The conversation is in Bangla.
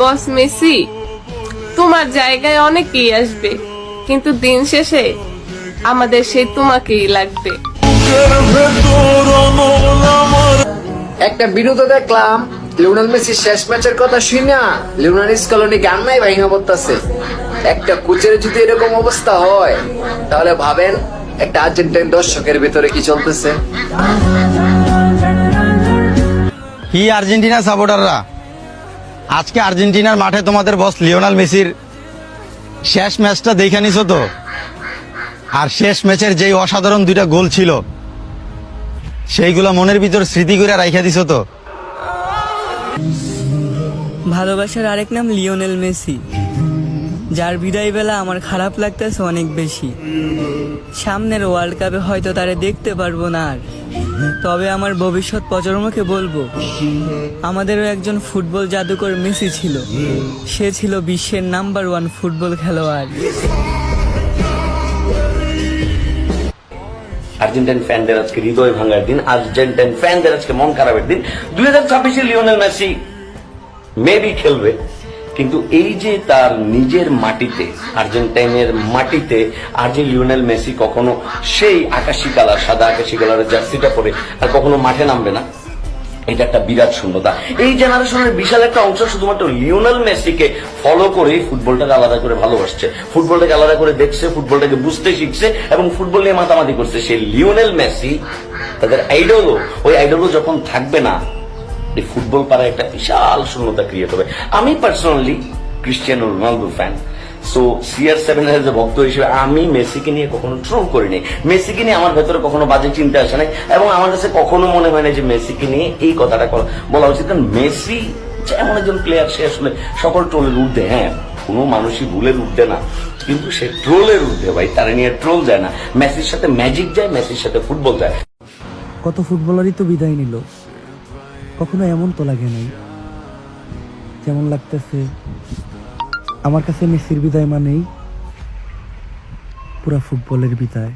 বস মেসি, তোমার জায়গায় অনেকেই আসবে, কিন্তু দিন শেষে আমাদের সেই তোমাকেই লাগবে। একটা বিনোদন দেখলাম, লিওনেল মেসির শেষ ম্যাচের কথা শুনা লিওনেল স্কলনি গান নাই ভাঙা পড়তেছে। একটা কোচের যদি এরকম অবস্থা হয়, তাহলে ভাবেন একটা আর্জেন্টাইন দর্শকের ভিতরে কি চলতেছে। কি আর্জেন্টিনা সাপোর্টাররা, আজকে আর্জেন্টিনার মাঠে তোমাদের বস লিওনেল মেসির শেষ ম্যাচটা দেখে নিছো তো? আর শেষ ম্যাচের যেই অসাধারণ দুইটা গোল ছিল, সেইগুলো মনের ভিতর স্মৃতি করে রাইখা দিছো তো? ভালোবাসার আরেক নাম লিওনেল মেসি, যার বিদায় বেলা আমার খারাপ লাগতেছে অনেক বেশি। সামনের ওয়ার্ল্ড কাপে হয়তো তারে দেখতে পারবো না আর, তবে আমার ভবিষ্যৎ প্রজন্মকে বলবো, আমাদেরও একজন ফুটবল জাদুকর মেসি ছিল। সে ছিল বিশ্বের নাম্বার 1 ফুটবল খেলোয়াড়। আর্জেন্টাইন ফ্যানদের আজকে হৃদয় ভাঙার দিন, আর্জেন্টাইন ফ্যানদের আজকে মন খারাপের দিন। 2026-এ লিওনেল মেসি মেবি খেলবে, কিন্তু এই যে তার নিজের মাটিতে, আর্জেন্টাইনের মাটিতে আর যে লিওনেল মেসি কখনো সেই আকাশি কালার, সাদা আকাশি কালারের জার্সিটা পরে আর কখনো মাঠে নামবে না, এটা একটা বিরাট শূন্যতা। এই জেনারেশনের বিশাল একটা অংশ শুধুমাত্র লিওনেল মেসিকে ফলো করে ফুটবলটাকে আলাদা করে ভালোবাসছে, ফুটবলটাকে আলাদা করে দেখছে, ফুটবলটাকে বুঝতে শিখছে এবং ফুটবল নিয়ে মাতামাতি করছে। সেই লিওনেল মেসি তাদের আইডলও, ওই আইডলও যখন থাকবে না, এই ফুটবল পাড়ায় একটা বিশাল শূন্যতা ক্রিয়েট হবে। আমি personally Cristiano Ronaldo fan, so CR7 এর যে ভক্ত হিসেবে আমি মেসিকে নিয়ে কখনো ট্রোল করিনি, মেসিকে নিয়ে আমার ভেতরে কখনো বাজে চিন্তা আসে নাই, এবং আমার কাছে কখনো মনে হয় না যে মেসিকে নিয়ে এই কথাটা বলা উচিত। কারণ মেসি যে এমন একজন প্লেয়ার, সে আসলে সকল ট্রোলের ঊর্ধ্বে। হ্যাঁ, কোনো মানুষই ভুলের ঊর্ধ্বে না, কিন্তু সে ট্রোলের ঊর্ধ্বে ভাই, তারা নিয়ে ট্রোল যায় না। মেসির সাথে ম্যাজিক যায়, মেসির সাথে ফুটবল যায়। কত ফুটবলারই তো বিদায় নিল, কখনো এমন তো লাগে নাই যেমন লাগতেছে আমার কাছে মেসির বিদায় মানেই পুরা ফুটবলের বিদায়।